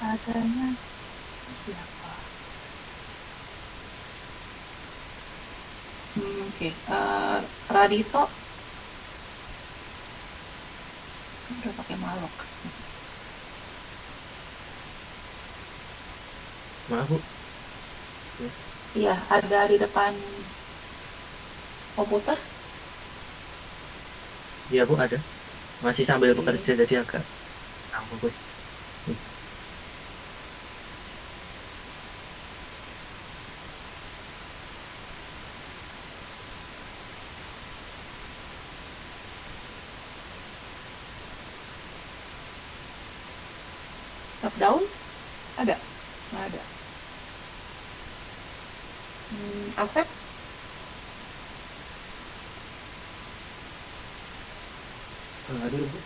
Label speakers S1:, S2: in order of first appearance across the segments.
S1: adanya siapa? Oke. Radito kan udah pakai malok.
S2: Maaf Bu.
S1: Iya, ada di depan komputer.
S2: Iya Bu ada. Masih sambil
S1: Oke.
S2: bekerja jadi agak kurang fokus.
S1: Up down? Ada? Nggak ada. Asep,
S2: Hadir Bu.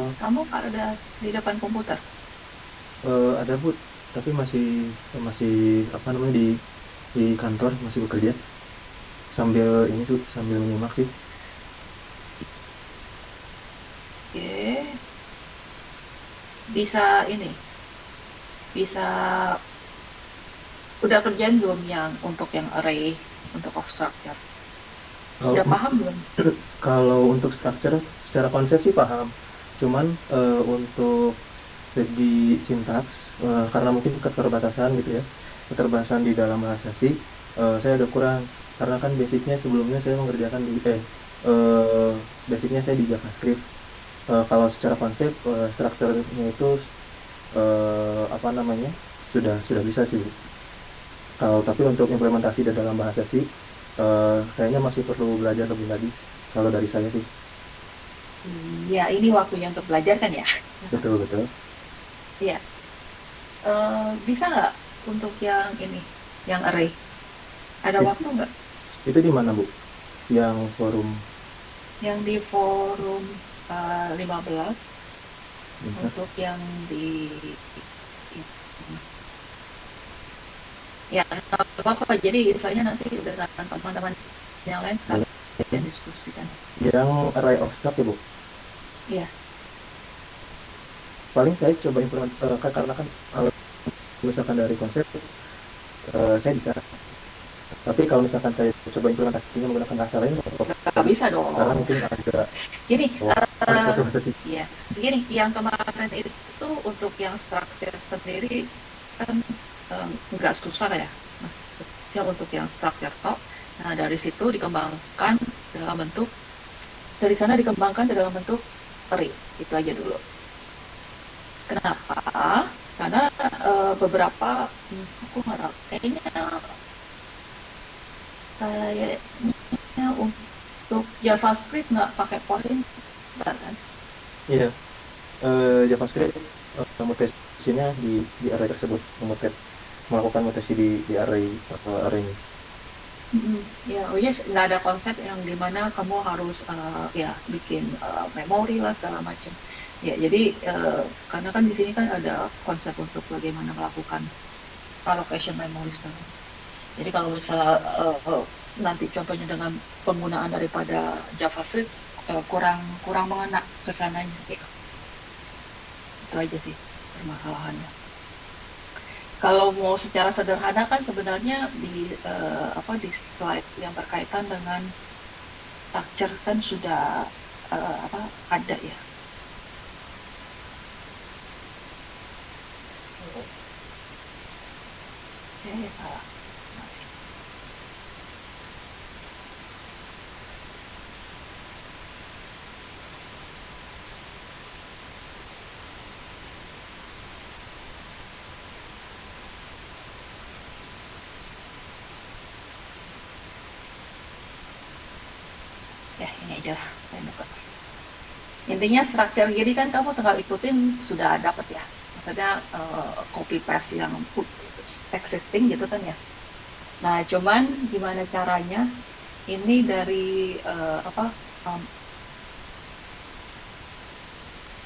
S2: Oh,
S1: kamu ada di depan komputer?
S2: ada Bu, tapi masih masih apa namanya di kantor masih bekerja sambil ini sambil menyimak sih.
S1: Oke. Bisa ini, bisa udah kerjaan belum yang untuk yang array, untuk off structure?
S2: Kalau
S1: Udah paham belum?
S2: kalau untuk structure secara konsep sih paham. Cuman untuk segi sintaks karena mungkin keterbatasan gitu ya. Keterbatasan di dalam bahasa C saya ada kurang karena kan basicnya sebelumnya saya mengerjakan di eh, basicnya saya di JavaScript. Kalau secara konsep strukturnya itu apa namanya sudah bisa sih Bu. Kalau tapi untuk implementasi di dalam bahasa C kayaknya masih perlu belajar lebih lagi. Kalau dari saya sih.
S1: Iya, ini waktunya untuk belajar kan ya?
S2: Betul, betul.
S1: Iya. Bisa nggak untuk yang ini, yang array? Ada
S2: It-
S1: waktu nggak?
S2: itu di mana, Bu? Yang forum
S1: Yang di forum 15
S2: sebentar.
S1: untuk yang di ya nggak apa-apa. Jadi istilahnya nanti dengan teman-teman yang lain
S2: Boleh.
S1: sekalian diskusikan.
S2: Yang array of stock ya, Bu.
S1: Iya.
S2: Paling saya coba karena kan kalau misalkan dari konsep saya bisa. Tapi kalau misalkan saya coba implementasinya menggunakan bahasa lain, apa,
S1: Nggak
S2: Bu?
S1: bisa
S2: Karena
S1: dong.
S2: mungkin agak
S1: Gini,
S2: pakai bahasa sih.
S1: ya, gini, yang kemarin itu untuk yang struktur sendiri kan nggak susah ya. Maksudnya untuk yang struktur top, nah dari situ dikembangkan dalam bentuk, dari sana dikembangkan dalam bentuk array, itu aja dulu. Kenapa? Karena beberapa, aku nggak tahu, kayaknya untuk JavaScript nggak pakai pointer kan?
S2: Iya, JavaScript mutasinya di array tersebut, melakukan mutasi di array ini.
S1: Ya, oh yes, nggak ada konsep yang dimana kamu harus ya bikin memori lah segala macam. Ya, jadi karena kan di sini kan ada konsep untuk bagaimana melakukan allocation memori segala macam. Jadi kalau misalnya nanti contohnya dengan penggunaan daripada JavaScript kurang kurang mengena ke sananya gitu. Itu aja sih permasalahannya. Kalau mau secara sederhana kan sebenarnya di di slide yang berkaitan dengan structure kan sudah ada ya. Salah. Ya ini aja lah saya buka. Intinya structure gini kan kamu tinggal ikutin sudah dapat ya. Maksudnya copy paste yang existing gitu kan ya. Nah cuman gimana caranya ini dari um,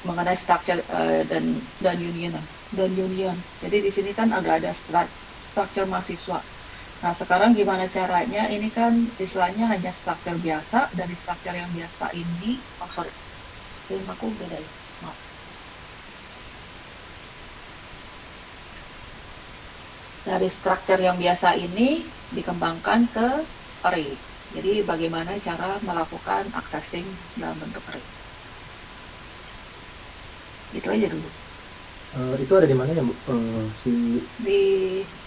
S1: mengenai structure dan union. Jadi di sini kan ada structure mahasiswa. Nah, sekarang gimana caranya? Ini kan istilahnya hanya struktur biasa, dari struktur yang biasa ini, oh sorry, screen aku beda ya. Maaf. Dari struktur yang biasa ini dikembangkan ke array. Jadi bagaimana cara melakukan accessing dalam bentuk array. Itu aja dulu.
S2: Itu ada di mana ya, Bu? Si
S1: Di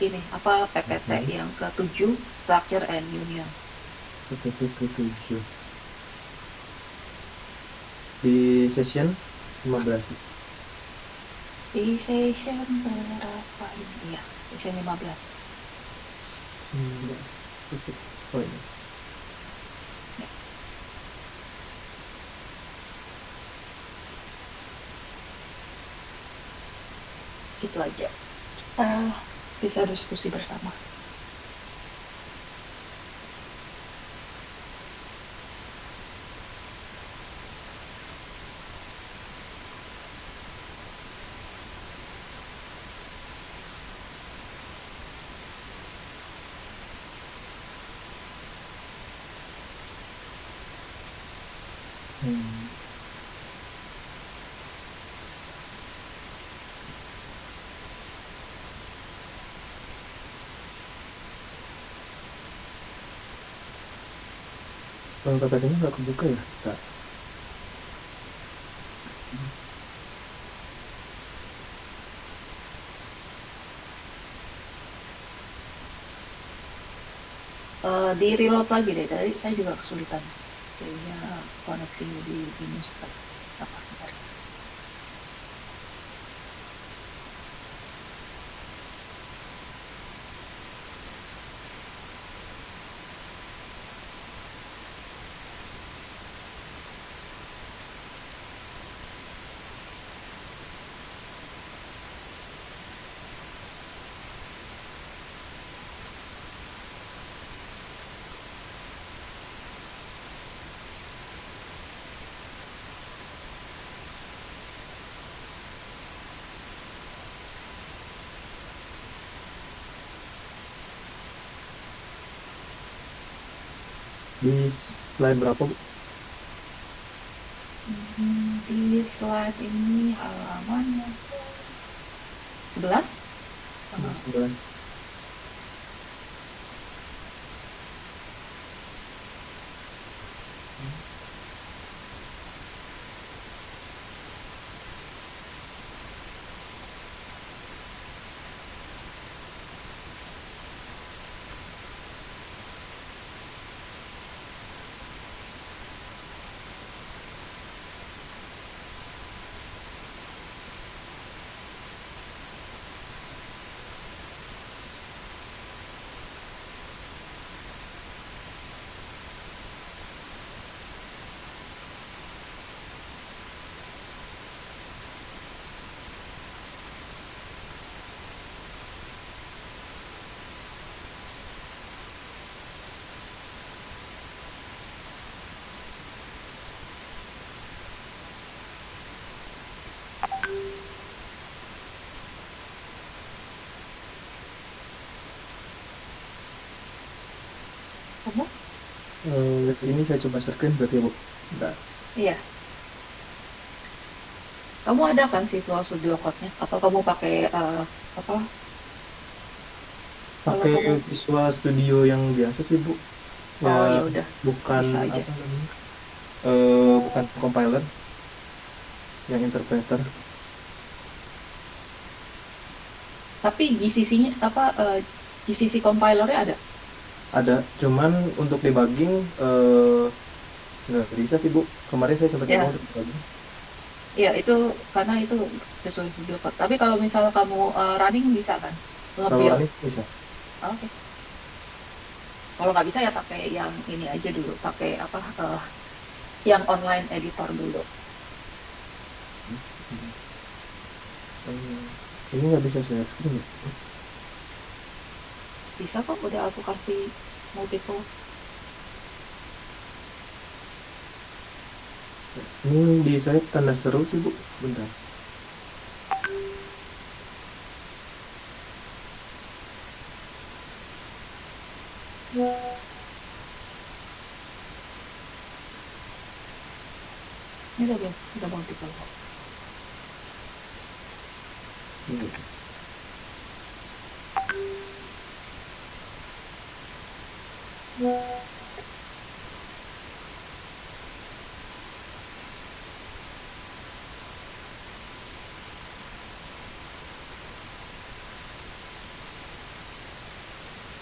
S1: ini apa PPT
S2: hmm,
S1: yang ketujuh, structure and union.
S2: PPT ke-7 di session 15.
S1: Di session berapa ini? Iya, session 15.
S2: Hmm, oh ini.
S1: Ya, itu aja. Kita bisa diskusi bersama.
S2: Hmm. Kalau PPT-nya nggak kebuka ya? Nggak.
S1: Di reload lagi deh. Tadi saya juga kesulitan. Kayaknya koneksinya di minus apa? Bentar.
S2: Di slide berapa, Bu?
S1: Di slide ini halaman 11.
S2: Di
S1: Eh,
S2: 11.
S1: kamu?
S2: Ini saya coba share screen berarti ya, Bu. Bentar.
S1: Iya. Kamu ada kan Visual Studio Code-nya? Atau kamu pakai apa? Kalau
S2: Pakai
S1: kamu,
S2: Visual Studio yang biasa sih, Bu. Ya,
S1: oh ya udah,
S2: bukan
S1: bisa aja.
S2: apa namanya? Bukan compiler, yang interpreter.
S1: Tapi GCC-nya apa? GCC compiler-nya ada?
S2: Ada, cuman untuk debugging nggak bisa sih, Bu. Kemarin saya sempat coba
S1: Ya,
S2: untuk debugging.
S1: ya itu karena itu Visual Studio Code. Tapi kalau misalnya kamu running bisa kan?
S2: Kalau
S1: Nge-build.
S2: running bisa.
S1: Oke. Kalau nggak bisa ya pakai yang ini aja dulu. Pakai apa? Yang online editor dulu.
S2: Hmm. Ini nggak bisa share screen ya?
S1: Bisa kok, udah aku kasih multiple.
S2: Ini di saya tanda seru sih, Bu. Bentar.
S1: Ini udah multiple kok.
S2: Ini.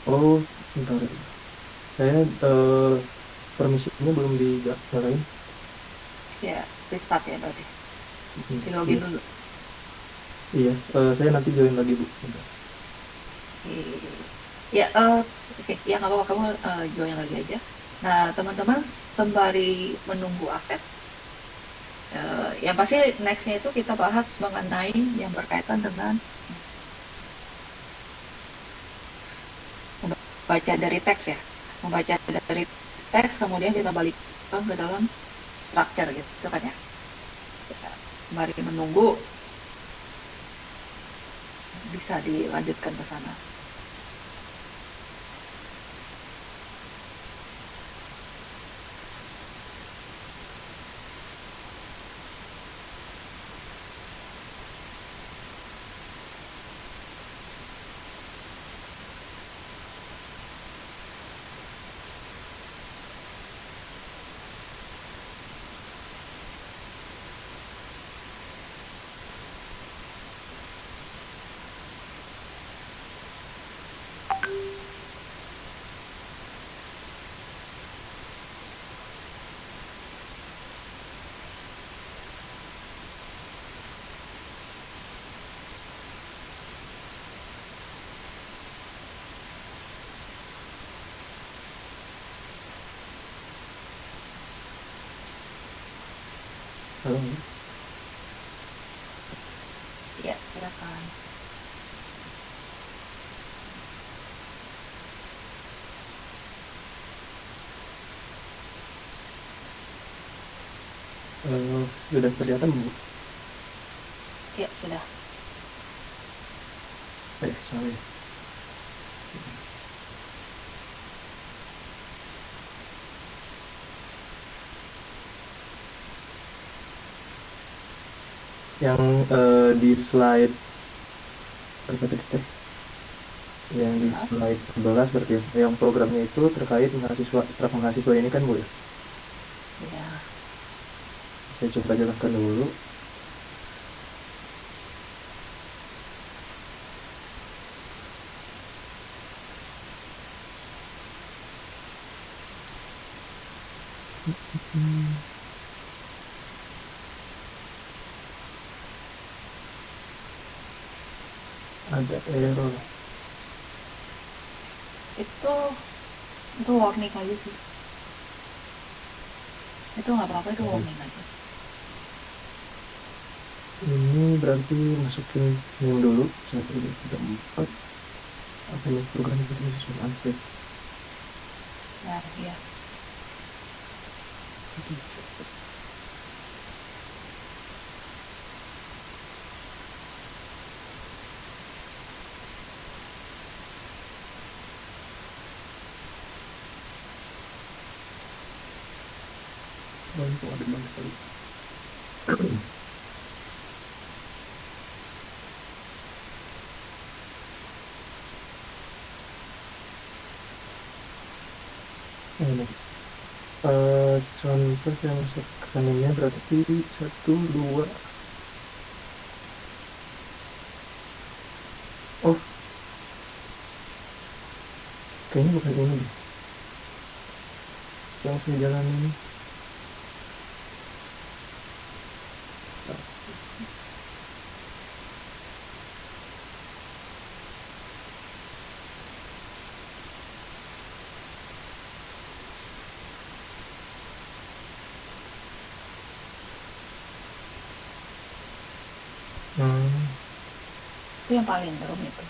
S2: Oh, bentar. Saya permisinya belum dinyalain.
S1: Ya, restart ya berarti. Di login
S2: Iya,
S1: dulu.
S2: iya. Saya nanti join lagi, Bu. Bentar.
S1: Oke. Ya, oke. Ya, nggak apa-apa. Kamu join lagi aja. Nah, teman-teman, sembari menunggu Asep, yang pasti next-nya itu kita bahas mengenai yang berkaitan dengan membaca dari teks ya. Membaca dari teks, kemudian kita balikkan ke dalam structure gitu kan ya. Ya, sembari menunggu, bisa dilanjutkan ke sana.
S2: Halo.
S1: Ya, silakan.
S2: Sudah kelihatan, Bu?
S1: Ya, sudah.
S2: Salah ya. Yang di slide berapa tadi teh? Yang di
S1: 11.
S2: slide 11 berarti ya. Yang programnya itu terkait mahasiswa, ekstrak mahasiswa ini kan, Bu ya.
S1: Ya.
S2: Saya coba jalankan dulu. Hmm, ada error.
S1: Itu itu warning aja sih. Itu nggak apa-apa, itu warning aja.
S2: Ini berarti masukin name dulu. 1, 2, 3, 4. Apa ini? Program itu sistem unsafe.
S1: Nah, ya.
S2: Oh, ini kok ada banyak sekali. Ini. Contoh saya masukkan ini berarti 1, 2. Oh, kayaknya bukan ini deh. Yang saya jalanin. Hmm,
S1: Itu yang paling rumit tuh.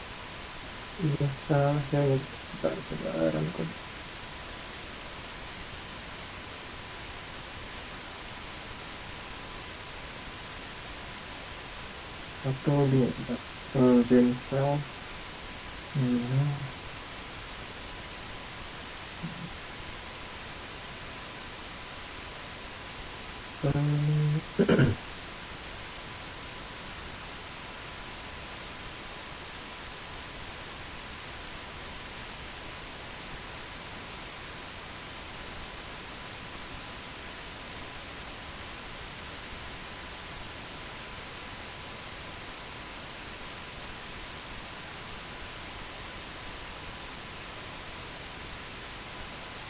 S2: iya, salah saya ini. Sebaran kode. Atau gini, Pak. Zenfile. Hmm, eh,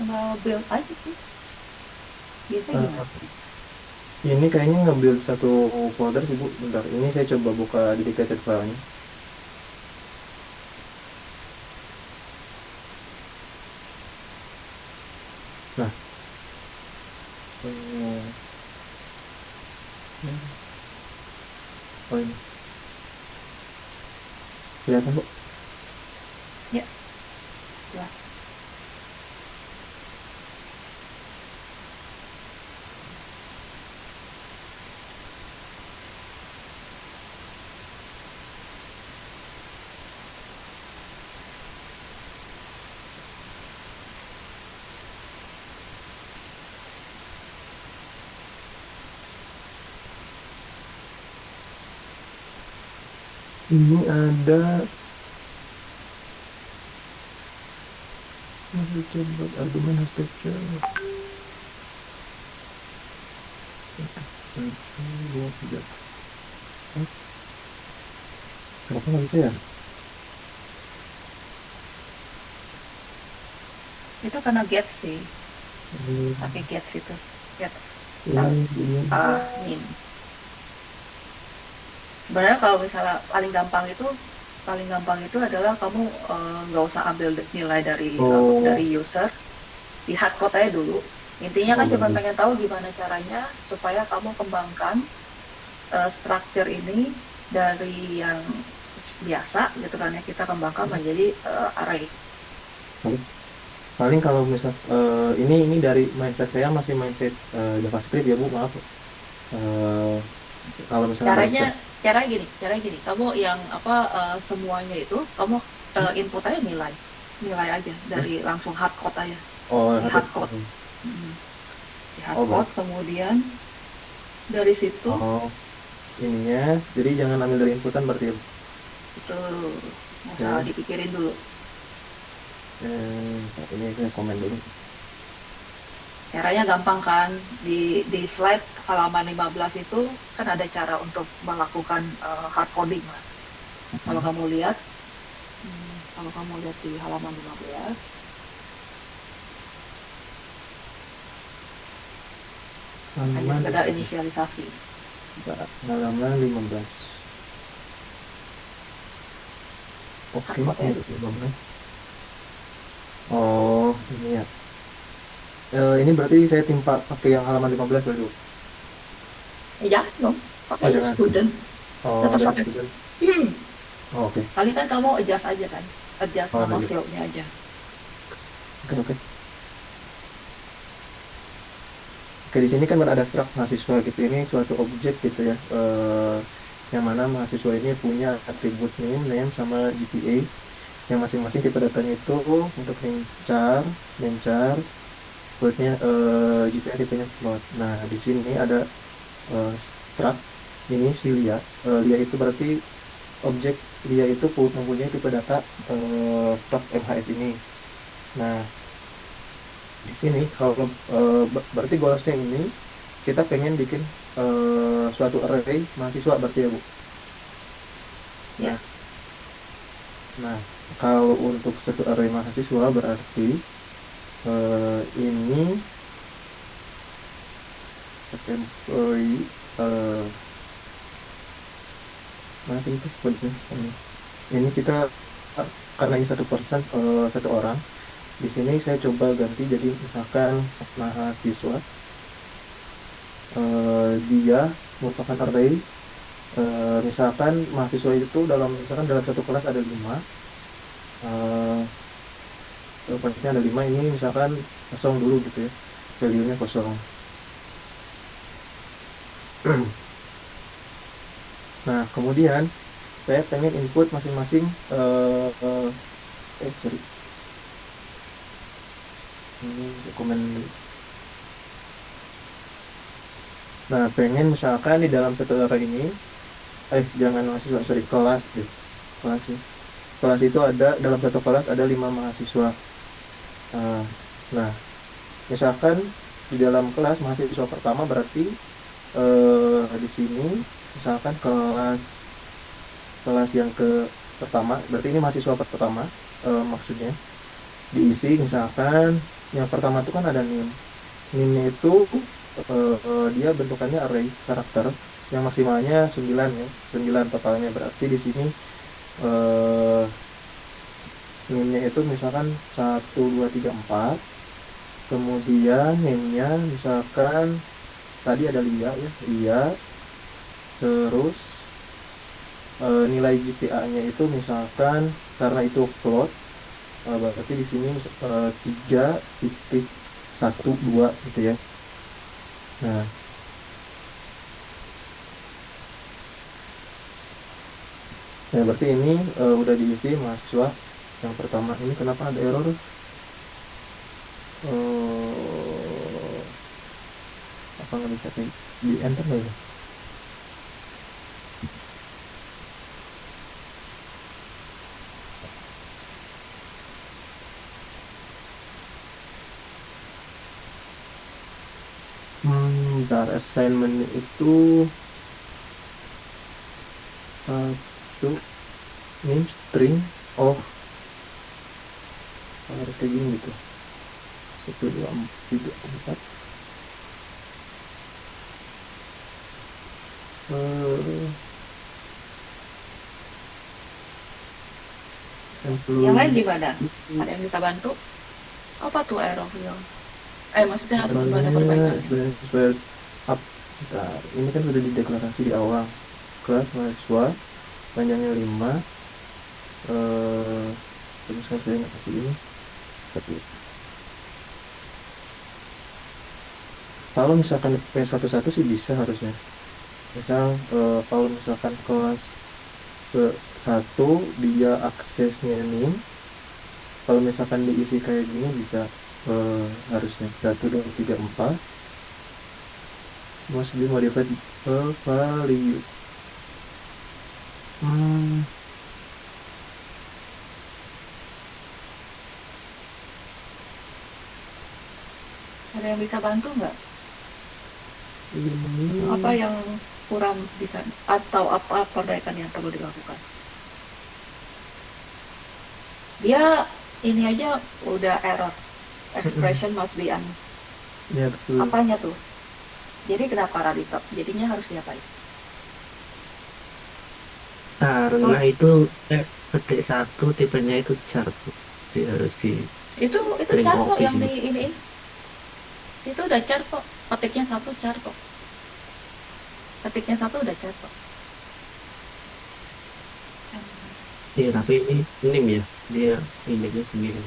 S1: tinggal build aja sih. Biasanya gimana?
S2: Eh, ini kayaknya nge-build satu folder sih Bu. Bentar, ini saya coba buka dedicated filenya. Nah, eh, oh ini kelihatan Bu.
S1: Ya, jelas.
S2: Ini ada masih coba argumen structure. Satu, dua, tiga. Oh, kenapa nggak bisa ya?
S1: Itu karena get sih, pakai
S2: Hmm,
S1: gets itu. Gets
S2: ini, ini.
S1: nim. Sebenarnya kalau misalnya paling gampang itu adalah kamu nggak usah ambil nilai dari
S2: Oh,
S1: user, lihat code aja dulu. Intinya
S2: oh
S1: kan cuma
S2: bagus.
S1: pengen tahu gimana caranya supaya kamu kembangkan structure ini dari yang biasa gitu kan ya, kita kembangkan menjadi array.
S2: Paling, paling kalau misal ini dari mindset saya masih mindset JavaScript ya Bu, maaf. Eh, kalau misalnya
S1: Caranya
S2: bahasa
S1: caranya gini, kamu yang apa semuanya itu kamu input aja nilai aja dari langsung hard code aja,
S2: oh
S1: di hard
S2: ada
S1: code. Hmm, di hard
S2: oh
S1: code
S2: baik.
S1: kemudian dari situ
S2: Oh ininya, jadi jangan ambil dari inputan berarti ya Bu?
S1: itu nggak usah
S2: Oke.
S1: dipikirin dulu.
S2: Ntar ini saya komen dulu.
S1: Caranya gampang kan, di slide halaman 15 itu kan ada cara untuk melakukan hard coding lah. Kalau
S2: Hmm.
S1: kamu lihat, kalau kamu lihat di halaman 15, hanya
S2: Halaman
S1: sekedar
S2: 15.
S1: inisialisasi.
S2: Halaman 15.
S1: Hard
S2: Oke,
S1: code ya.
S2: ini 15. Oh, ini ya. Ini berarti saya timpa pakai yang halaman 15 berarti. Bu?
S1: Jangan dong,
S2: Oh,
S1: pakai
S2: jangan.
S1: student.
S2: Oh,
S1: Tetap
S2: dari
S1: pakai.
S2: student.
S1: Hmm.
S2: Oh, oke.
S1: Kali kan kamu adjust aja kan, adjust
S2: Oh,
S1: nama
S2: iya.
S1: fieldnya aja.
S2: Oke, oke. Oke, di sini kan ada struct mahasiswa gitu. Ini suatu objek gitu ya. Yang mana mahasiswa ini punya atribut name, sama GPA. Yang masing-masing tipe datanya itu untuk name char, floatnya GPA tipenya float. Nah, di sini ada struct ini si Lia. Lia itu berarti objek Lia itu mempunyai tipe data struct MHS ini. Nah, di sini kalau berarti goalsnya ini kita pengen bikin suatu array mahasiswa berarti ya Bu.
S1: Ya,
S2: Nah, nah kalau untuk satu array mahasiswa berarti ini employee mana tadi itu kondisinya ini kita karena ini satu person satu orang di sini saya coba ganti jadi misalkan mahasiswa dia merupakan array misalkan mahasiswa itu misalkan dalam satu kelas ada 5 eh kelasnya ada 5 ini misalkan kosong dulu gitu ya value-nya kosong. Nah kemudian saya pengen input masing-masing sorry ini saya komen dulu. Nah pengen misalkan di dalam satu array ini jangan mahasiswa sorry kelas deh kelas ya. Kelas itu ada dalam satu kelas ada 5 mahasiswa. Eh, nah misalkan di dalam kelas mahasiswa pertama berarti di sini misalkan kelas kelas yang ke pertama berarti ini mahasiswa pertama maksudnya diisi misalkan Yang pertama itu kan ada nim. Nimnya itu dia bentukannya array karakter yang maksimalnya 9 ya. 9 totalnya, berarti di sini eh nimnya itu misalkan 1 2 3 4. Kemudian nimnya misalkan tadi ada Lia ya, Lia. Terus nilai GPA-nya itu misalkan karena itu float, berarti di sini 3,12 gitu ya. Nah, berarti ini udah diisi mahasiswa yang pertama. Ini kenapa ada error? Eh, apa nggak bisa di enter nggak ya? Bentar, assignment itu satu name string. Oh, harus kayak gini gitu. 1 2 3 4. eh
S1: Yang lain
S2: employee
S1: gimana?
S2: itu
S1: Ada yang bisa bantu? Apa tuh errornya? Maksudnya gimana
S2: errornya
S1: perbaikannya?
S2: sebenarnya up. Bentar, ini kan sudah dideklarasi di awal. Kelas mahasiswa panjangnya 5. eh Terus kan saya nggak kasih ini. Tapi kalau misalkan P11 sih bisa harusnya. Misal kalau misalkan kelas ke satu dia aksesnya nim. Kalau misalkan diisi kayak gini bisa, eh, harusnya 1 2 3 4 must be modified value. Hmm,
S1: Ada yang bisa bantu nggak? Apa
S2: ini
S1: yang kurang bisa atau apa perbaikan yang perlu dilakukan? Dia ini aja udah error. Expression must be un.
S2: ya betul.
S1: Apanya tuh? Jadi kenapa radical? Jadinya harus diapain?
S3: Karena
S1: Oh,
S3: itu petik satu tipenya itu char, Bu. Jadi harus di
S1: itu
S3: string
S1: car kok
S3: copy
S1: yang
S3: sih.
S1: di ini. Itu udah car kok. Ketiknya satu car kok. Ketiknya satu udah car kok.
S3: Iya, tapi ini ya, dia ininya sendiri.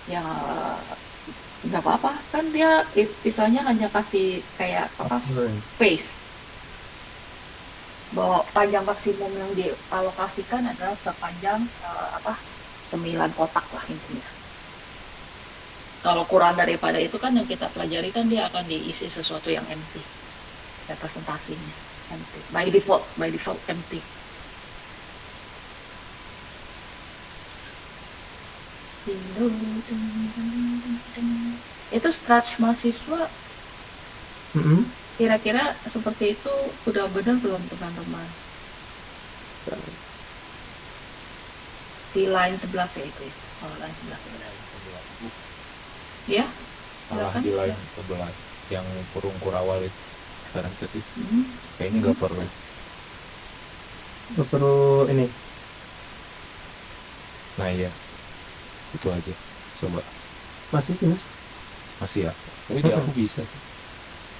S1: Ya nggak apa-apa kan dia istilahnya hanya kasih kayak apa
S3: Oh,
S1: space bahwa panjang maksimum yang dialokasikan adalah sepanjang 9 kotak lah intinya. Kalau kurang daripada itu kan yang kita pelajari kan dia akan diisi sesuatu yang empty, representasinya empty. By default empty. Itu stretch mahasiswa
S2: Mm-mm.
S1: kira-kira seperti itu udah benar belum teman-teman? Di line 11 ya itu ya. Oh, line 11 ya.
S4: Line 11.
S1: Ya,
S4: Malah
S1: silakan.
S4: di line 11 yang kurung kurawal itu parenthesis.
S1: Hmm.
S4: Kayaknya nggak perlu.
S2: Nggak perlu ini.
S4: Nah iya, itu aja. Coba.
S2: Masih sih mas.
S4: Masih ya. Tapi di aku
S2: Mm-mm.
S4: bisa sih.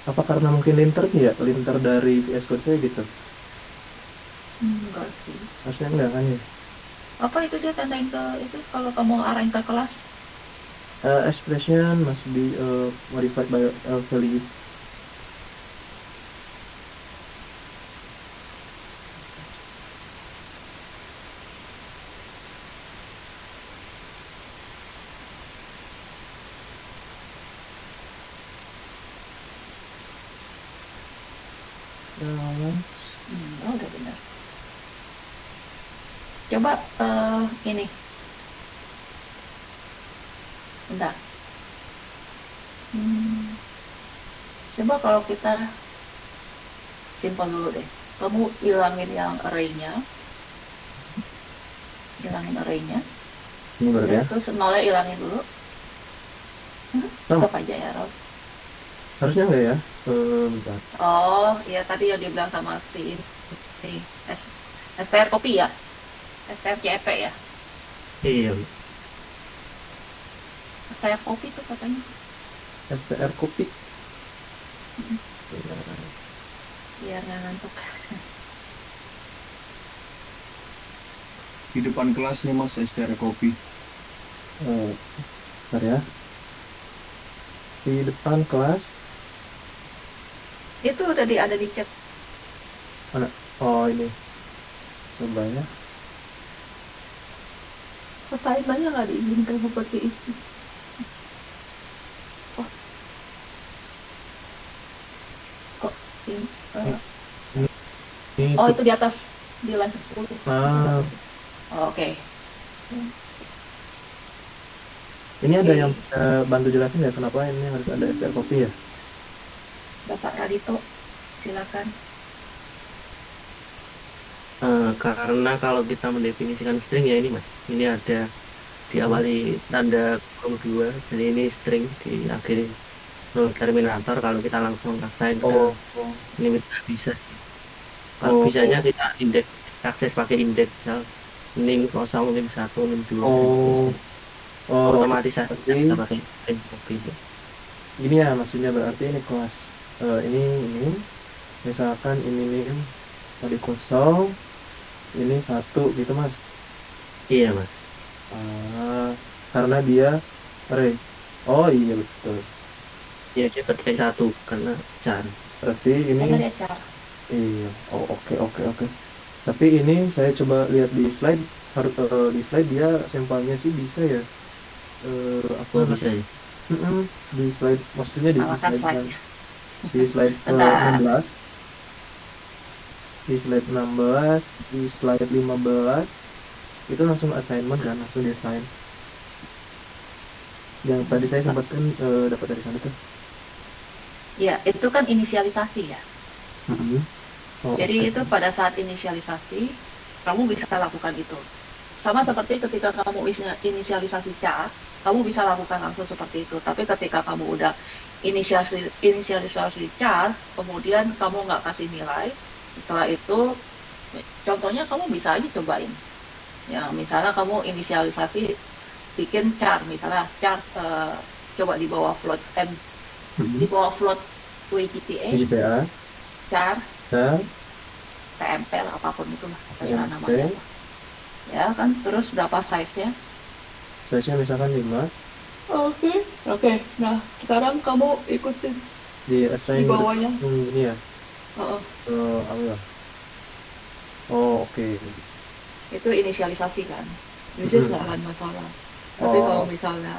S2: Apa karena mungkin linternya ya, linter dari VS Code saya gitu.
S1: Enggak sih.
S2: Harusnya enggak kan ya.
S1: Apa itu dia tandain ke itu kalau kamu arahin ke kelas?
S2: Expression must be modified by value. Mas.
S1: Udah benar. Coba ini, bentar. Hmm, Coba kalau kita simpan dulu deh. Kamu hilangin yang array-nya, hilangin array-nya,
S2: Ini berarti
S1: ya,
S2: ya.
S1: terus nolnya hilangin dulu.
S2: Sama,
S1: Tetap aja error.
S2: harusnya enggak ya? Bentar.
S1: Oh, ya tadi yang dibilang sama si ini S STR kopi ya, STRCP ya,
S3: Iya,
S1: STR kopi tuh katanya.
S2: STR kopi.
S1: Mm-mm.
S2: Ya.
S1: Biar nggak ngantuk.
S5: Di depan kelas nih Mas, STR Kopi.
S2: Oh, bentar ya. Di depan kelas
S1: Itu tadi ada di chat.
S2: mana? Oh, ini. Coba ya.
S1: Assignment-nya nggak diizinkan seperti itu. Oh, kok ini,
S2: Ini,
S1: eh,
S2: ini
S1: oh
S2: tuh.
S1: itu di atas di line 10 itu
S2: Nah,
S1: bagus. Oh, oke.
S2: ini ada yang
S1: Oke,
S2: bisa bantu jelasin ya kenapa ini harus ada STR kopi ya?
S1: Bapak Radito, silakan.
S3: karena kalau kita mendefinisikan string ya ini Mas, ini ada
S2: Hmm.
S3: diawali tanda kurung dua, jadi ini string diakhiri null terminator. Kalau kita langsung assign ke
S2: Oh, oh,
S3: limit nggak bisa sih. Kalau
S2: oh,
S3: bisanya kita indeks akses pakai indeks misal nim 0, nim 1, nim 2 dan
S2: oh,
S3: seterusnya.
S2: oh, oke.
S3: Otomatisasinya
S2: Berarti
S3: kita pakai string copy sih.
S2: gini ya maksudnya berarti ini kelas ini misalkan ini nih tadi kosong, ini satu gitu mas.
S3: Iya Mas.
S2: Ah, karena dia array. Oh iya betul.
S3: Ya dia ketik satu karena char.
S2: Berarti ini
S1: Karena dia car.
S2: iya. Oh oke oke oke. Tapi ini saya coba lihat di slide harus di slide dia sampelnya sih bisa ya. Apa
S3: Oh
S2: namanya?
S3: bisa ya.
S2: Mm-mm, di slide maksudnya di
S1: Salahkan
S2: slide yang
S1: slide-nya.
S2: di slide
S1: Bentar.
S2: 16 di slide 16 di slide 15 itu langsung assignment kan langsung desain yang tadi saya sempat kan dapat dari sana tuh.
S1: Ya, itu kan inisialisasi ya.
S2: Mm-mm. Oh
S1: Jadi
S2: oke.
S1: itu pada saat inisialisasi, kamu bisa lakukan itu. Sama seperti ketika kamu inisialisasi char, kamu bisa lakukan langsung seperti itu. Tapi ketika kamu udah inisialisasi char, kemudian kamu nggak kasih nilai, setelah itu, contohnya kamu bisa aja cobain. Ya, misalnya kamu inisialisasi bikin char, misalnya char coba di bawah float di
S2: Mm-mm.
S1: bawah float WGPA,
S2: GPA
S1: char,
S2: char
S1: TMP apapun itulah, terserah namanya
S2: TMP
S1: apa. Ya kan, terus berapa size-nya?
S2: size nya misalkan 5
S1: Oke, oke. Nah, sekarang kamu ikutin
S2: di
S1: di
S2: assign berarti
S1: bawahnya.
S2: langsung ini ya
S1: Heeh,
S2: apa ya oh oke.
S1: itu inisialisasi kan. Which is nggak
S2: Mm-mm.
S1: akan masalah. Tapi kalau
S2: Oh
S1: misalnya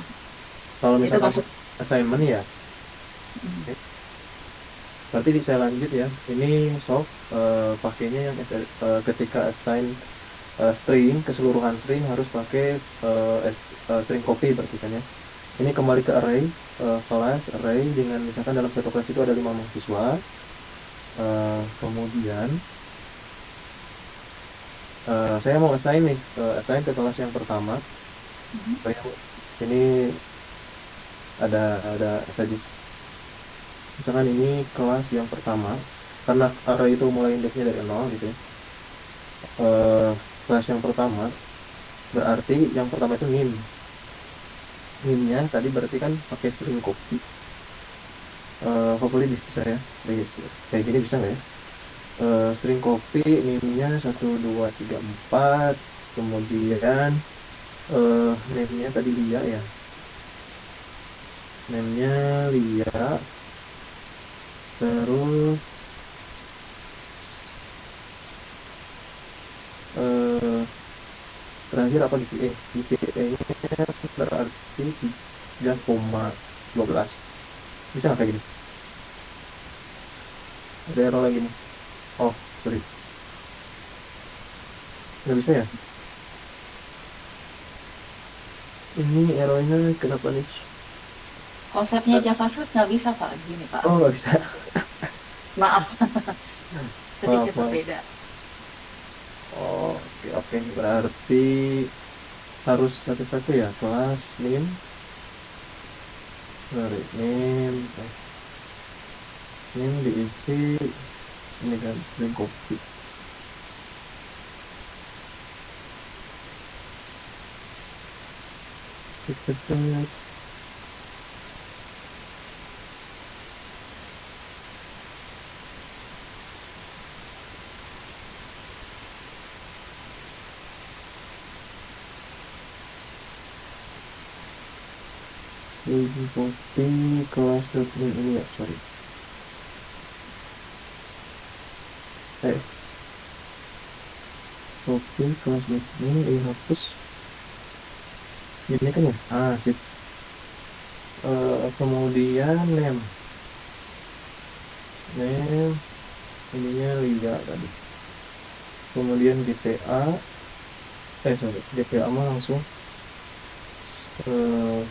S2: kalau
S1: itu
S2: misalkan
S1: masuk,
S2: assignment ya.
S1: mm,
S2: Oke. Berarti saya lanjut ya ini solve pakainya yang ketika assign string keseluruhan string harus pakai string copy berarti kan ya. Ini kembali ke array kelas array dengan misalkan dalam satu kelas itu ada 5 mahasiswa. Kemudian saya mau assign nih assign ke kelas yang pertama.
S1: mhm,
S2: Ini ada saja misalkan ini kelas yang pertama karena array itu mulai indeksnya dari nol gitu ya. Eh, Kelas yang pertama berarti yang pertama itu nimnya tadi berarti kan pakai string copy. Hopefully bisa ya kayak gini bisa nggak ya. String copy nimnya 1 2 3 4 kemudian name-nya tadi Lia ya name-nya Lia terus eh, terakhir apa di VA di VA-nya berarti 3,12 bisa nggak kayak gini ada error lagi nih oh sorry nggak bisa ya ini errornya kenapa nih
S1: konsepnya JavaScript nggak bisa Pak, gini Pak.
S2: oh nggak bisa
S1: Maaf,
S2: maaf
S1: sedikit
S2: maaf
S1: berbeda.
S2: oh, oke oke berarti harus satu-satu ya kelas name sorry, name diisi ini kan string copy. Tet. Copy kelas document ini ya, sorry. Copy kelas document ini hapus. Ini kan ya, sip. Kemudian name ininya Lia tadi. Kemudian DPA, DPA mah langsung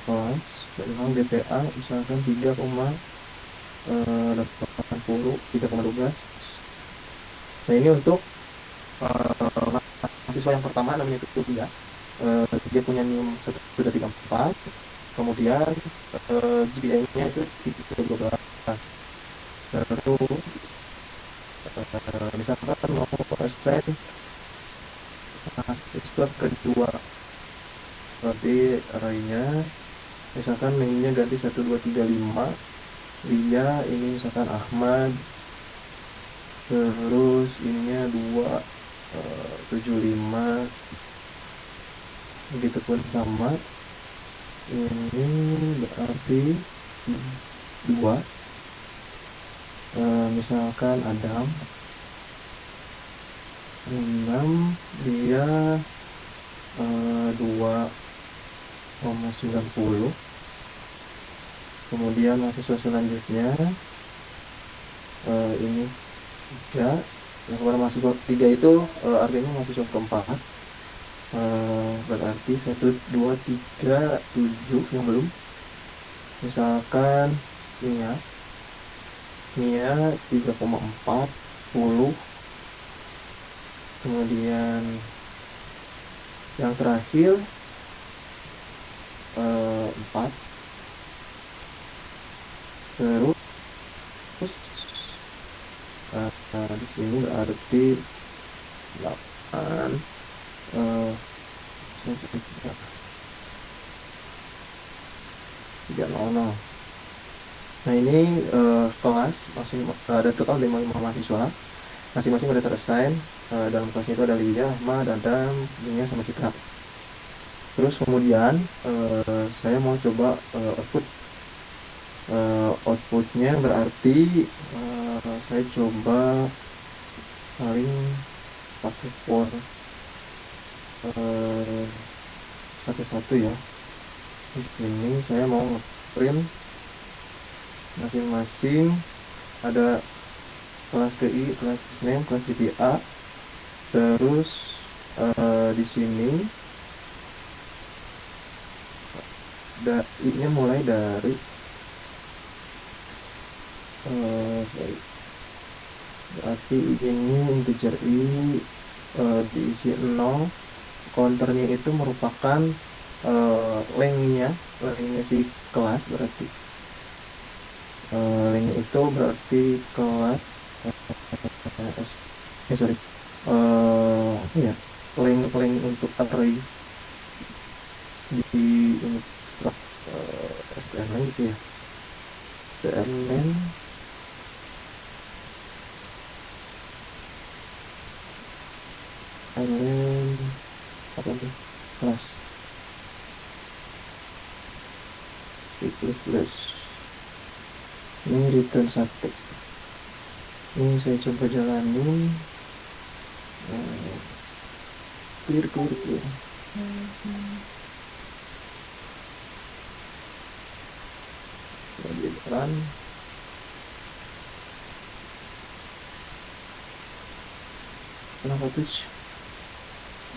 S2: kelas, memang DPA misalkan 3,12. Nah ini untuk mahasiswa yang pertama namanya itu dia. Dia punya NIM 1,34, kemudian GPA-nya itu 3,12. Terus misalkan mau assign mahasiswa kedua, berarti arraynya misalkan name-nya ganti 1235, dia ini misalkan Ahmad, terus ininya 275, begitu pun sama ini berarti 2, misalkan Adam 6, dia 2,90. Kemudian mahasiswa selanjutnya ini 3. Yang kepada mahasiswa 3 itu artinya mahasiswa keempat, berarti 1, 2, 3, 7 yang belum. Misalkan Mia 3,40. Kemudian yang terakhir 4. Terus di sini berarti 8, 300. Nah ini kelas masih ada total 55 mahasiswa, masing-masing udah terassign. Dalam kelasnya itu ada Lia, Ahmad, Adam, Mia, sama Citra. Terus kemudian saya mau coba outputnya, berarti saya coba paling pakai for satu-satu ya. Di sini saya mau print masing-masing, ada kelas GI, kelas name, kelas DPA. Terus di sini I-nya mulai dari berarti ini integer I diisi 0. Counternya itu merupakan lengthnya si kelas, berarti length itu berarti kelas length untuk array di struct strlen gitu ya, strlen apa tuh kelas plus ini return 1. Ini saya coba jalanin, clear. Run. Kenapa tuh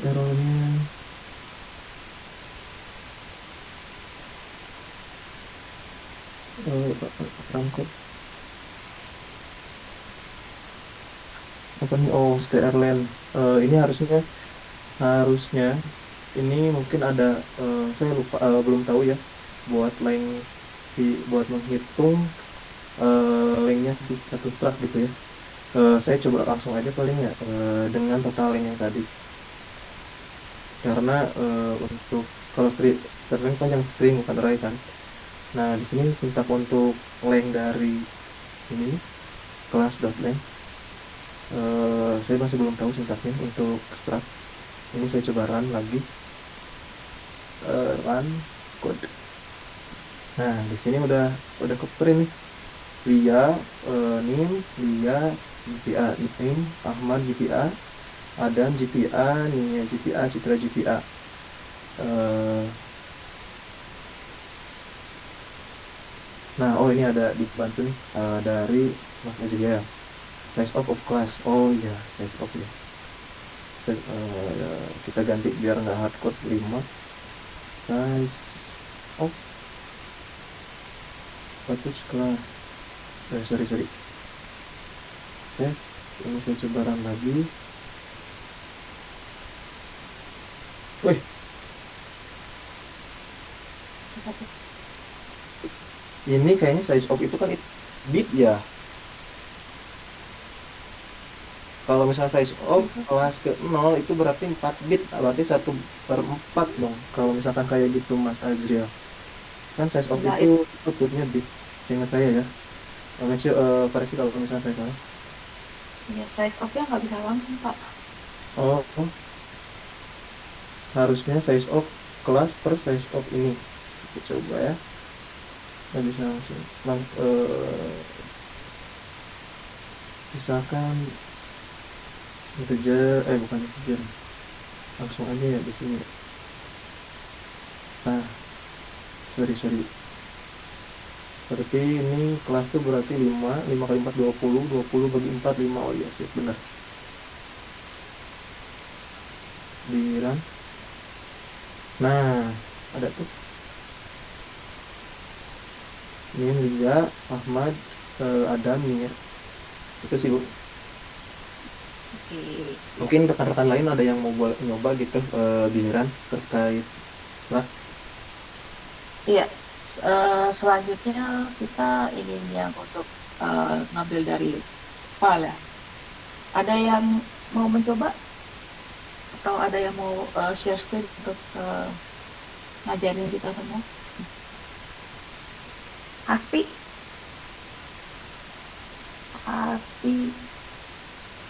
S2: errornya? Rangkut apa nih? Strlen. Ini harusnya ini mungkin ada, saya lupa, belum tahu ya buat length si buat menghitung lengthnya si satu struct gitu ya. Saya coba langsung aja paling ya dengan total length yang tadi. Karena untuk kalau string kan yang string bukan array kan. Nah, di sini sintak untuk length dari ini nih, class.length. Saya masih belum tahu sintaknya untuk struct. Ini saya coba run lagi. Run code. Nah, di sini udah keprint nih. Lia, Nim, Lia, GPA, Nim, Ahmad GPA, Adam GPA, Nia GPA, Citra GPA. Eh, nah, oh ini ada dibantu nih dari Mas Azriel. Size of class. Oh iya, size of ya. Kita ganti biar nggak hardcode 5. Size of status class. Sorry. Save. Ini saya coba run lagi. Wih, ini kayaknya size of itu kan bit ya. Kalau misalnya size of kelas ke 0 itu berarti 4 bit, berarti 1/4 dong. Kalau misalkan kayak gitu Mas Azriel. Kan size of
S1: Enggak,
S2: itu outputnya bit. Ingat saya ya. Koreksi kalau misalnya saya salah.
S1: ya size of-nya nggak bisa langsung, Pak.
S2: Oh, harusnya size of kelas per size of ini. Kita coba ya. Nggak bisa langsung. Misalkan integer, bukan integer. Langsung aja ya di sini. Nah, sorry. Berarti ini kelas tuh berarti 5 kali 4 20 bagi 4 5. Oh iya sih, benar. Di run. Nah, ada tuh. Ini Liza, Ahmad, Adam nih ya. Itu sih Bu.
S1: Oke.
S2: Mungkin rekan-rekan lain ada yang mau nyoba gitu giliran terkait Slack.
S1: Iya. Selanjutnya kita ingin yang untuk ngambil dari file ya. Ada yang mau mencoba atau ada yang mau share screen untuk ngajarin kita semua? Haspi,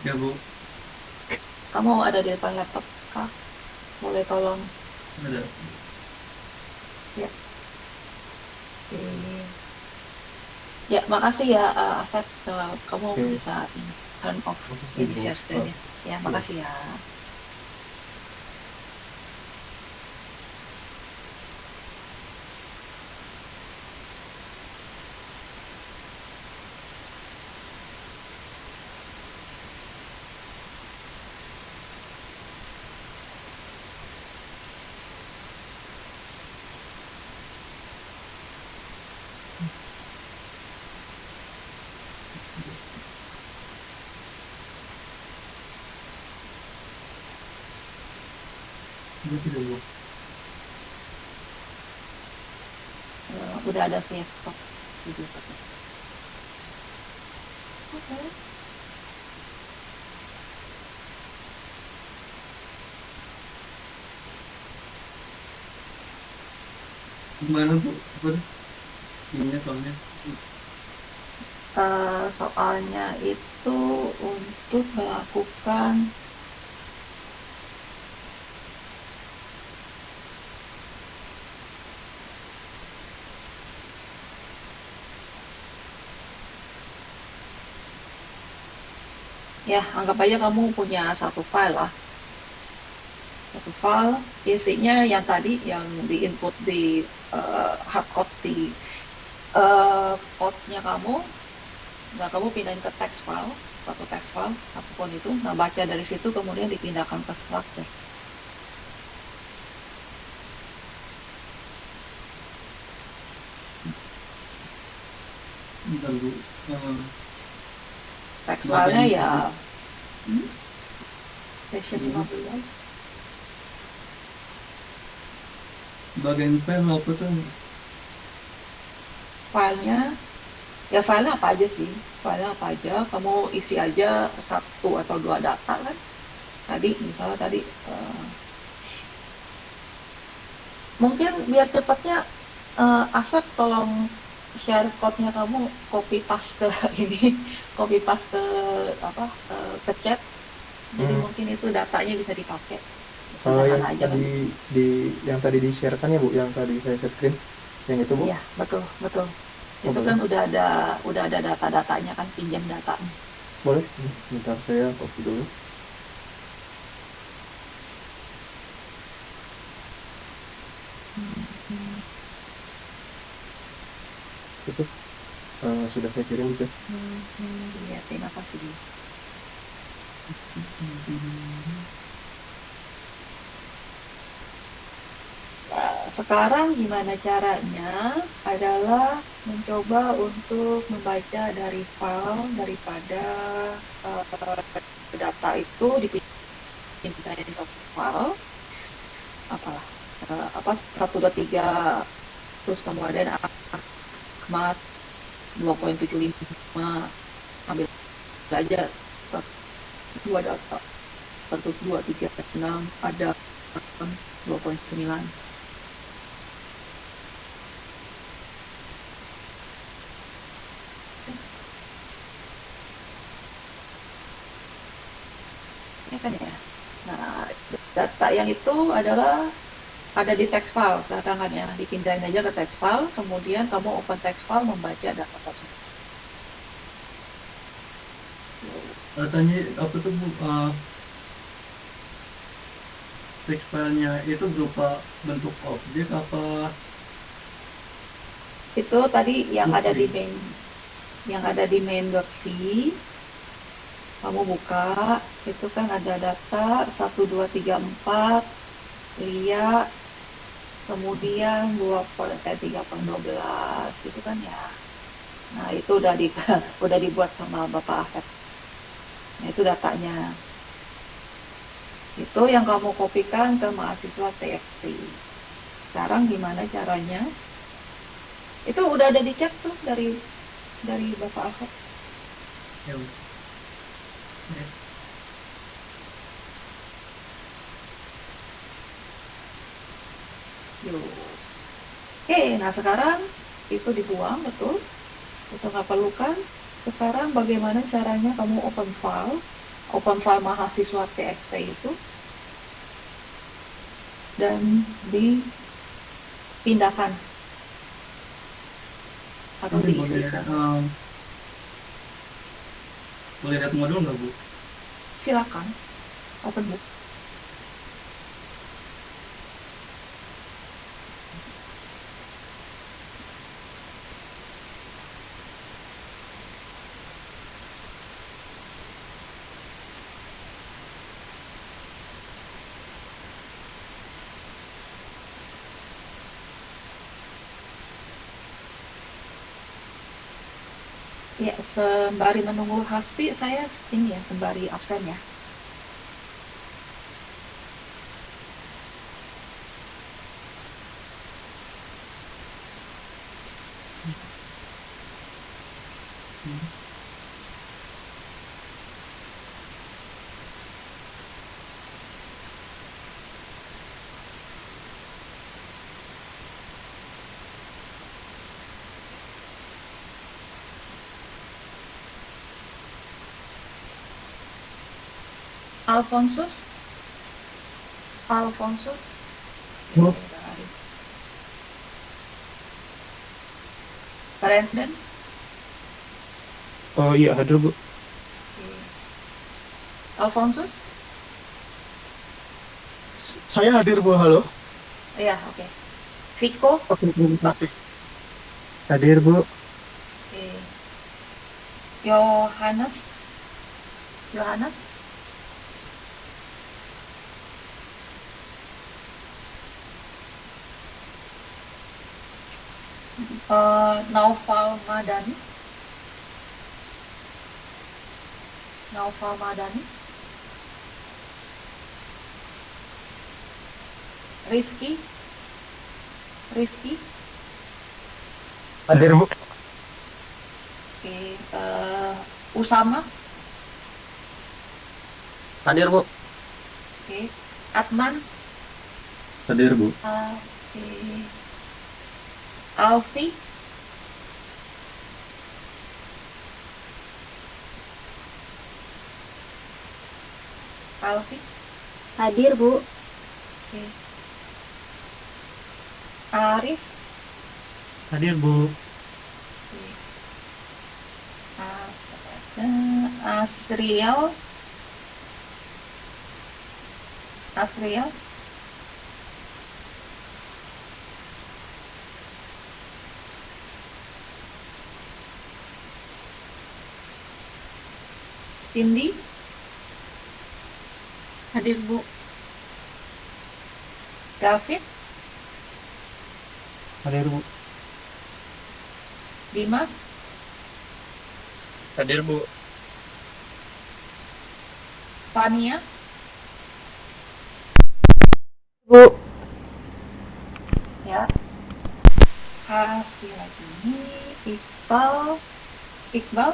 S5: Ya Bu,
S1: kamu ada di depan laptop kah? Boleh tolong
S5: ada.
S1: ya. Oke. Ya, makasih ya Asep. Kamu
S2: Oke.
S1: bisa turn off
S2: Makasih,
S1: ini
S2: Bu.
S1: share screen-nya. Ya, makasih ya. Udah ada VS Code juga. Oke.
S5: Gimana Bu? Ininya soalnya.
S1: Soalnya itu untuk melakukan ya, anggap aja kamu punya satu file lah. Satu file isinya yang tadi yang di input di hardcode di code-nya kamu. Nah, kamu pindahin ke text file, satu text file, apapun itu. Nah, baca dari situ kemudian dipindahkan ke structure.
S5: Bentar Bu.
S1: Text
S5: Bagian
S1: file-nya
S5: itu,
S1: ya
S5: Bu.
S1: session
S5: Iya.
S1: 15.
S5: Bagian file apa tuh?
S1: filenya, ya filenya apa aja sih? Filenya apa aja, kamu isi aja satu atau dua data kan. Tadi misalnya tadi mungkin biar cepatnya Asep tolong share code-nya kamu copy paste ke ini, copy paste ke apa ke chat. Jadi
S2: Hmm.
S1: mungkin itu datanya bisa dipakai.
S2: Yang
S1: Sederhana aja
S2: tadi
S1: kan.
S2: di yang tadi di-share-kan ya Bu, yang tadi saya share screen, yang itu Bu,
S1: Iya, betul, betul.
S2: oh
S1: Itu
S2: boleh,
S1: kan udah ada data-datanya kan, pinjam datanya.
S2: boleh. Sebentar saya copy dulu.
S1: Hmm,
S2: Itu sudah saya kirim di chat.
S1: Iya, terima kasih. Sekarang gimana caranya adalah mencoba untuk membaca dari file daripada data itu dipindahin ke file apalah apa 1, 2, 3 terus kemudian Ahmad 2,75 ambil aja dua data 1, 2, 3, 6 ada 2,9. Ya kan ya. Nah, data yang itu adalah ada di text file sekarang kan ya, dipindahin aja ke text file, kemudian kamu open text file membaca data tersebut.
S5: Datanya apa tuh Bu? Text filenya itu berupa bentuk objek apa
S1: Itu tadi yang ada di
S5: string?
S1: main, yang ada di main.c, kamu buka, itu kan ada data 1, 2, 3, 4, Lia, kemudian 3,12 gitu kan ya. Nah itu udah di udah dibuat sama Bapak Asep. Nah itu datanya. Itu yang kamu kopikan ke mahasiswa TXT. Sekarang gimana caranya? Itu udah ada di chat tuh dari Bapak Asep.
S5: Ya, yes.
S1: Yuk. Oke, nah sekarang itu dibuang betul. Itu nggak perlu kan? Sekarang bagaimana caranya kamu open file mahasiswa TXT itu dan dipindahkan atau
S5: Ini boleh
S1: diisi ke.
S5: boleh lihat modul nggak Bu?
S1: Silakan open book. Ya, sembari menunggu Hasbi, saya ini ya, sembari absen ya.
S5: Hmm.
S1: Alfonsus, Alfonsus,
S2: Oh,
S1: dari Brandon,
S2: oh iya hadir Bu.
S1: Alfonsus,
S2: Saya hadir Bu, halo.
S1: ya oke. Viko,
S2: Oke, terima kasih. Hadir Bu.
S1: Yohanes, Yohanes, Naufal Madani, Naufal Madani, Rizky, Rizky,
S2: Hadir, Bu.
S1: Oke, Usama.
S3: Hadir, Bu.
S1: Oke, Atman.
S2: Hadir, Bu.
S1: Oke, Alfi. Alfi.
S6: Hadir, Bu.
S1: Oke, Arif.
S3: Hadir, Bu.
S1: Oke, Asriel. Asriel. Cindy.
S6: Hadir, Bu.
S1: David.
S2: Hadir, Bu.
S1: Dimas.
S4: Hadir, Bu.
S1: Fania.
S6: Bu.
S1: Ya, kasih lagi ini Iqbal. Iqbal.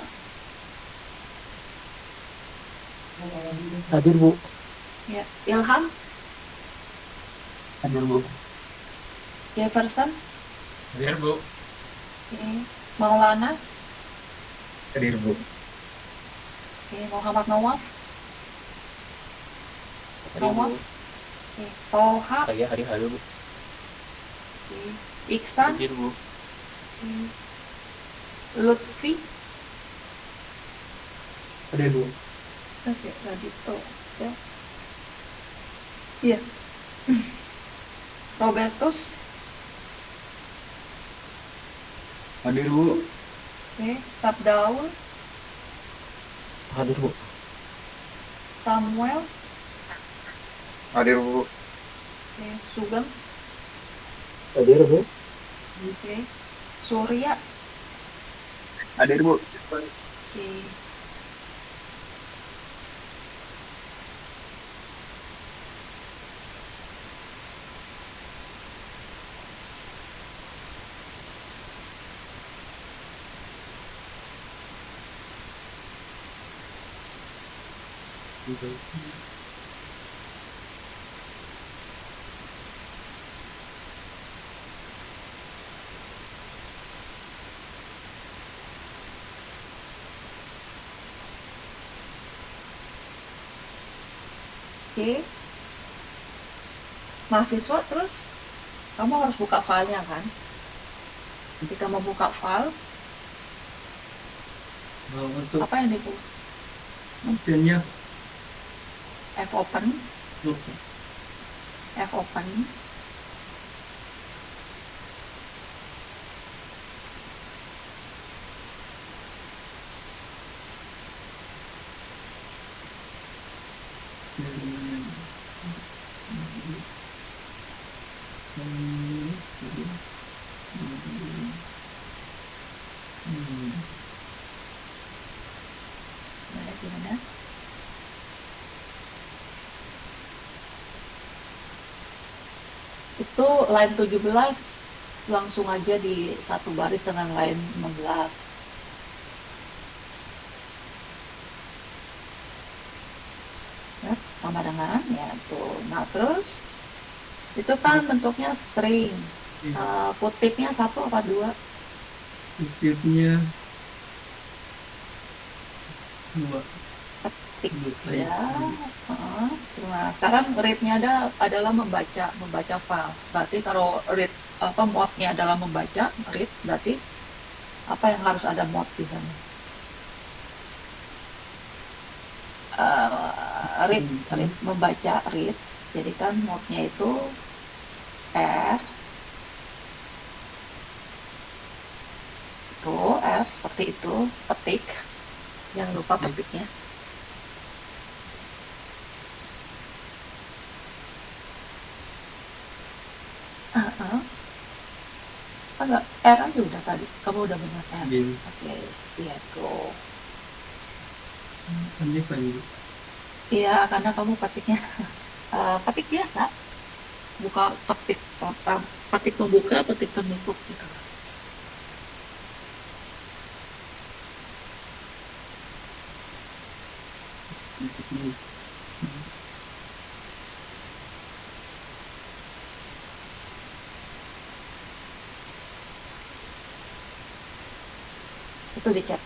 S2: Hadir, Bu.
S1: Ya, Ilham.
S2: Hadir, Bu.
S1: Jefferson.
S4: Hadir, Bu.
S1: Oke, Maulana.
S4: Hadir, Bu.
S1: Oke, Muhammad Nawaf.
S4: Hadir, Bu.
S1: Oke, Toha.
S4: Hadir, Bu.
S1: Oke, Iksan.
S3: Hadir, Bu.
S1: Oke, Lutfi.
S2: Hadir, Bu.
S1: Oke, Radito. Ya. Iya. Robertus.
S2: Hadir, Bu.
S1: Oke, Sabdaul.
S2: Hadir, Bu.
S1: Samuel.
S4: Hadir, Bu.
S1: Oke, Sugeng.
S2: Hadir, Bu.
S1: Oke, Surya.
S4: Hadir, Bu.
S1: Oke. Oke, mahasiswa terus kamu harus buka filenya kan. Ketika mau buka file,
S5: Untuk
S1: apa yang dibuka?
S5: fungsinya
S1: Fopen,
S5: lupa.
S1: Fopen. Gimana? Itu line 17 langsung aja di satu baris dengan line 16. Ya, sama dengan ya tuh. Nah terus itu kan bentuknya string. Kutipnya 1 apa 2?
S5: Kutipnya 2.
S1: Ketik
S5: Dua.
S1: ya. Nah, sekarang read-nya adalah membaca file. Berarti kalau read mode-nya adalah membaca, read berarti apa yang harus ada mode di sana? Read, membaca, read. Jadi kan mode-nya itu R, itu R seperti itu, petik. Jangan lupa petiknya. Enggak, R aja udah tadi. Kamu udah benar R.
S5: Gini.
S1: Oke, iya tuh.
S5: Ini panjang.
S1: Iya, karena kamu petiknya petik biasa, buka petik petik membuka, petik penutup gitu.
S5: Hmm.
S1: Itu di chat.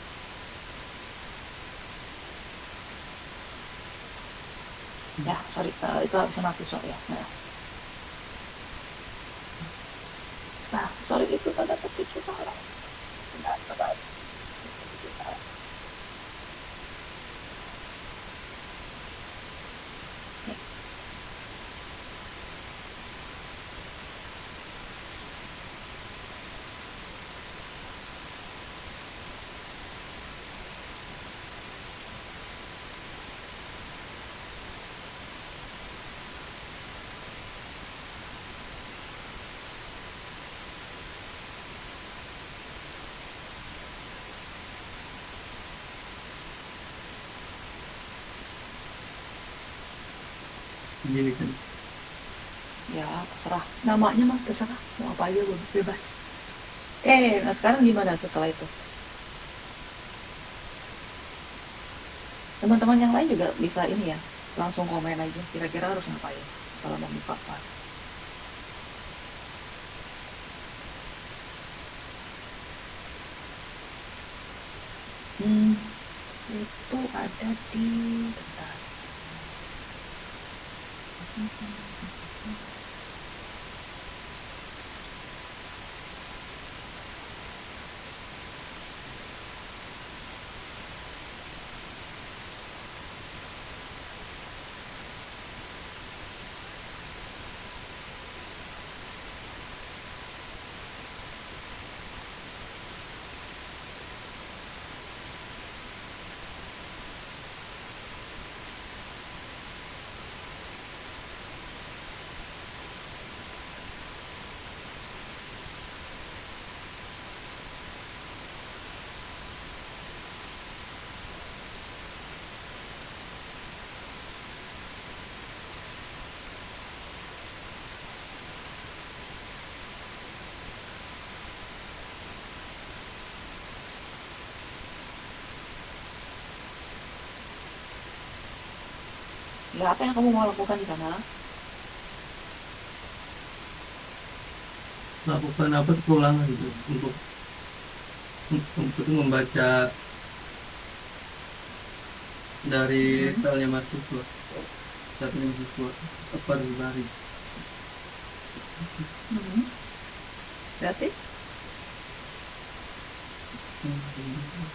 S1: Ya, sorry, itu habis mahasiswa ya. Nah, sorry itu tanda petik kita lah. Benar, benar.
S5: Gini kan.
S1: Ya, terserah. Namanya mah terserah. Mau apa aja bebas. Nah sekarang gimana setelah itu? Teman-teman yang lain juga bisa ini ya, langsung komen aja. Kira-kira harus ngapain kalau mau buka file. Hmm, itu ada di bentar. Ya, apa yang kamu mau lakukan di sana?
S5: Lakukan apa tuh perulangan gitu untuk membaca dari
S1: Mhm,
S5: filenya mahasiswa, datanya mahasiswa per baris.
S1: mhm. Berarti
S5: Hmm.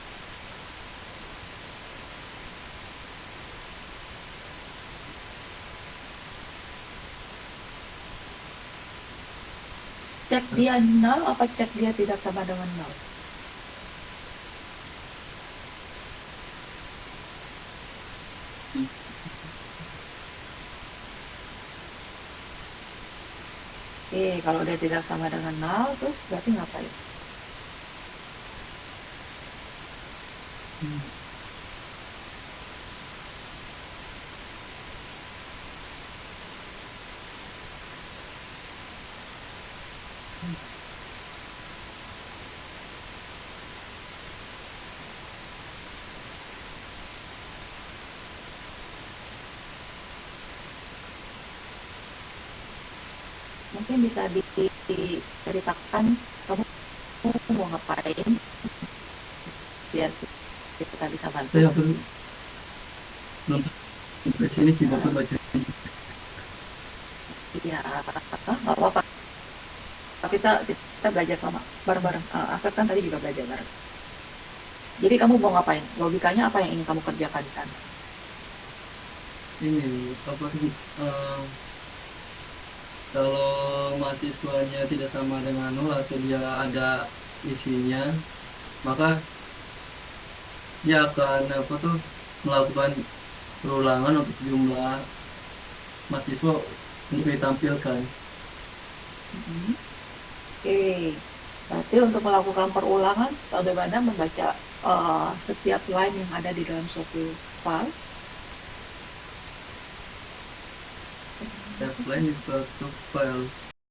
S1: cek dia nol apa cek dia tidak sama dengan nol? Kalau dia tidak sama dengan nol, terus berarti ngapain? Mungkin bisa diceritakan kamu mau ngapain biar kita bisa bantu.
S5: Aku belum sampai sini sih dapat baca.
S1: Iya, nggak apa-apa. Kita belajar sama bareng-bareng. Asep kan tadi juga belajar bareng. Jadi kamu mau ngapain? Logikanya apa yang ingin kamu kerjakan di sana?
S5: Ini apa tuh kalau mahasiswanya tidak sama dengan nol atau dia ada isinya, maka dia akan apa tuh melakukan perulangan untuk jumlah mahasiswa untuk ditampilkan.
S1: Mhm. Oke, berarti untuk melakukan perulangan, bagaimana membaca setiap line yang ada di dalam suatu file?
S5: Deadline di suatu file.